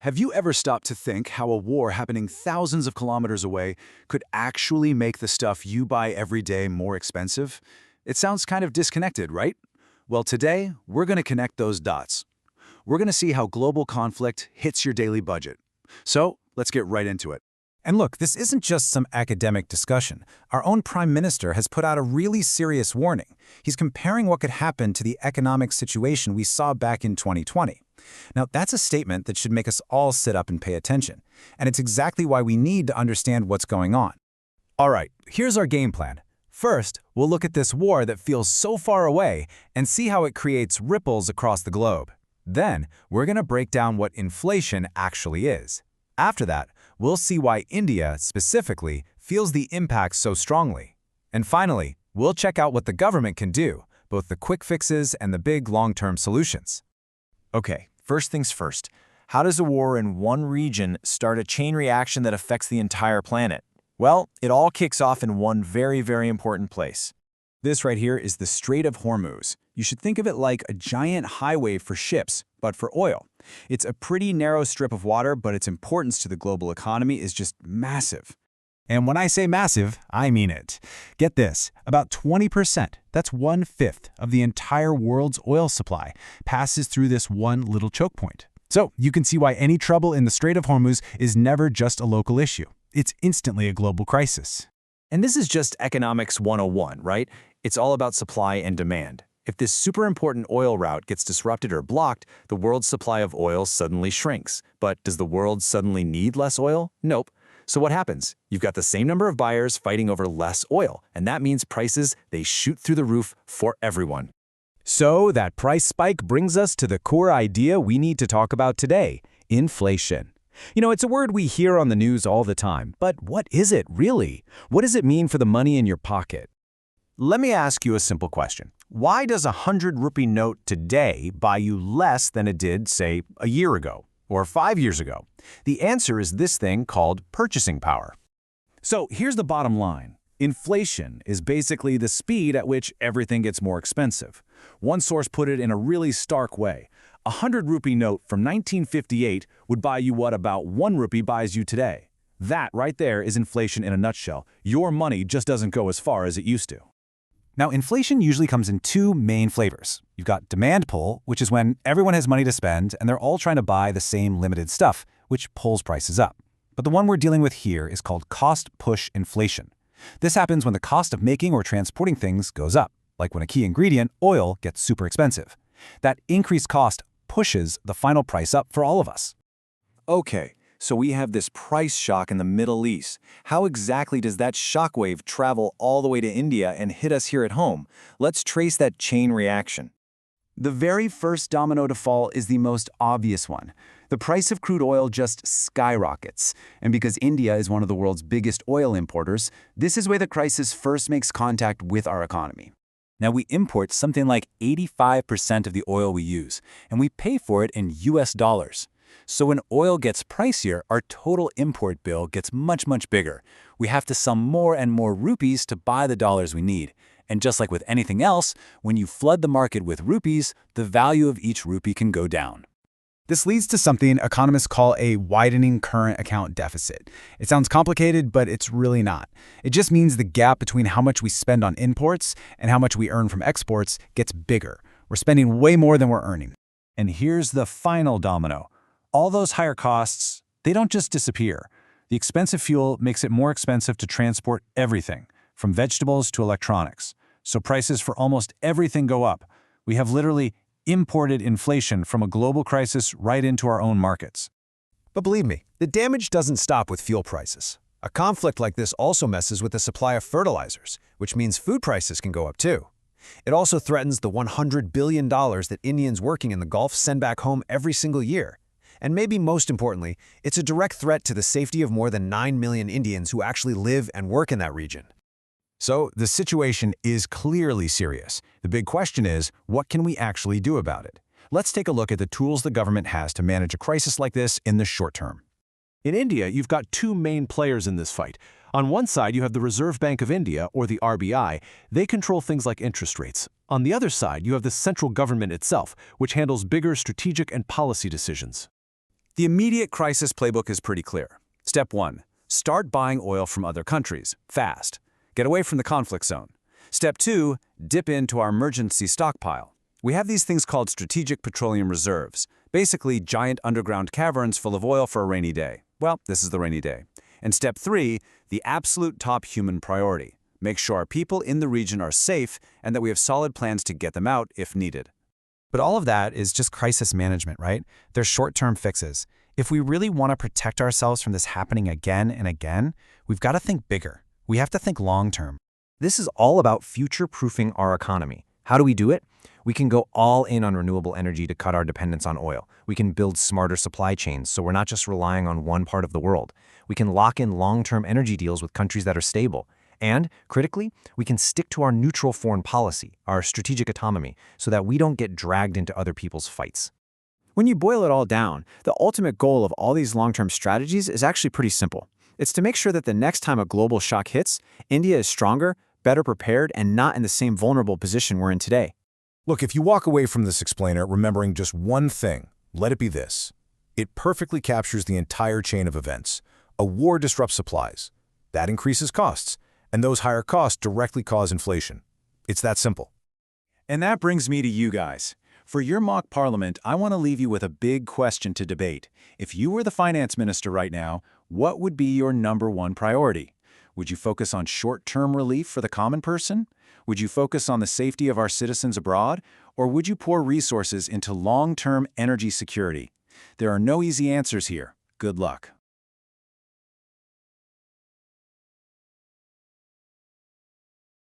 Have you ever stopped to think how a war happening thousands of kilometers away could actually make the stuff you buy every day more expensive? It sounds kind of disconnected, right? Well, today, we're going to connect those dots. We're going to see how global conflict hits your daily budget. So, let's get right into it. And look, this isn't just some academic discussion. Our own Prime Minister has put out a really serious warning. He's comparing what could happen to the economic situation we saw back in 2020. Now, that's a statement that should make us all sit up and pay attention. And it's exactly why we need to understand what's going on. All right, here's our game plan. First, we'll look at this war that feels so far away and see how it creates ripples across the globe. Then, we're going to break down what inflation actually is. After that, we'll see why India, specifically, feels the impact so strongly. And finally, we'll check out what the government can do, both the quick fixes and the big long-term solutions. Okay, first things first. How does a war in one region start a chain reaction that affects the entire planet? Well, it all kicks off in one very important place. This right here is the Strait of Hormuz. You should think of it like a giant highway for ships, but for oil. It's a pretty narrow strip of water, but its importance to the global economy is just massive. And when I say massive, I mean it. Get this, about 20%, that's 1/5 of the entire world's oil supply, passes through this one little choke point. So you can see why any trouble in the Strait of Hormuz is never just a local issue. It's instantly a global crisis. And this is just economics 101, right? It's all about supply and demand. If this super important oil route gets disrupted or blocked, the world's supply of oil suddenly shrinks. But does the world suddenly need less oil? Nope. So what happens? You've got the same number of buyers fighting over less oil, and that means prices, they shoot through the roof for everyone. So that price spike brings us to the core idea we need to talk about today, inflation. You know, it's a word we hear on the news all the time, but what is it really? What does it mean for the money in your pocket? Let me ask you a simple question. Why does a 100-rupee note today buy you less than it did, say, a year ago or 5 years ago? The answer is this thing called purchasing power. So here's the bottom line. Inflation is basically the speed at which everything gets more expensive. One source put it in a really stark way. A 100-rupee note from 1958 would buy you what about 1 rupee buys you today. That right there is inflation in a nutshell. Your money just doesn't go as far as it used to. Now, inflation usually comes in two main flavors. You've got demand pull, which is when everyone has money to spend and they're all trying to buy the same limited stuff, which pulls prices up. But the one we're dealing with here is called cost push inflation. This happens when the cost of making or transporting things goes up, like when a key ingredient, oil, gets super expensive. That increased cost pushes the final price up for all of us. Okay, so we have this price shock in the Middle East. How exactly does that shockwave travel all the way to India and hit us here at home? Let's trace that chain reaction. The very first domino to fall is the most obvious one. The price of crude oil just skyrockets. And because India is one of the world's biggest oil importers, this is where the crisis first makes contact with our economy. Now, we import something like 85% of the oil we use, and we pay for it in US dollars. So when oil gets pricier, our total import bill gets much bigger. We have to sell more and more rupees to buy the dollars we need. And just like with anything else, when you flood the market with rupees, the value of each rupee can go down. This leads to something economists call a widening current account deficit. It sounds complicated, but it's really not. It just means the gap between how much we spend on imports and how much we earn from exports gets bigger. We're spending way more than we're earning. And here's the final domino. All those higher costs, they don't just disappear. The expensive fuel makes it more expensive to transport everything, from vegetables to electronics. So prices for almost everything go up. We have literally imported inflation from a global crisis right into our own markets. But believe me, the damage doesn't stop with fuel prices. A conflict like this also messes with the supply of fertilizers, which means food prices can go up too. It also threatens the $100 billion that Indians working in the Gulf send back home every single year. And maybe most importantly, it's a direct threat to the safety of more than 9 million Indians who actually live and work in that region. So the situation is clearly serious. The big question is, what can we actually do about it? Let's take a look at the tools the government has to manage a crisis like this in the short term. In India, you've got two main players in this fight. On one side, you have the Reserve Bank of India, or the RBI. They control things like interest rates. On the other side, you have the central government itself, which handles bigger strategic and policy decisions. The immediate crisis playbook is pretty clear. Step 1. Start buying oil from other countries, fast. Get away from the conflict zone. Step 2. Dip into our emergency stockpile. We have these things called strategic petroleum reserves, basically giant underground caverns full of oil for a rainy day. Well, this is the rainy day. And step 3, the absolute top human priority. Make sure our people in the region are safe and that we have solid plans to get them out if needed. But all of that is just crisis management, right? They're short-term fixes. If we really want to protect ourselves from this happening again and again, we've got to think bigger. We have to think long-term. This is all about future-proofing our economy. How do we do it? We can go all in on renewable energy to cut our dependence on oil. We can build smarter supply chains so we're not just relying on one part of the world. We can lock in long-term energy deals with countries that are stable. And, critically, we can stick to our neutral foreign policy, our strategic autonomy, so that we don't get dragged into other people's fights. When you boil it all down, the ultimate goal of all these long-term strategies is actually pretty simple. It's to make sure that the next time a global shock hits, India is stronger, better prepared, and not in the same vulnerable position we're in today. Look, if you walk away from this explainer remembering just one thing, let it be this. It perfectly captures the entire chain of events. A war disrupts supplies. That increases costs. And those higher costs directly cause inflation. It's that simple. And that brings me to you guys. For your mock parliament, I want to leave you with a big question to debate. If you were the finance minister right now, what would be your #1 priority? Would you focus on short-term relief for the common person? Would you focus on the safety of our citizens abroad? Or would you pour resources into long-term energy security? There are no easy answers here. Good luck.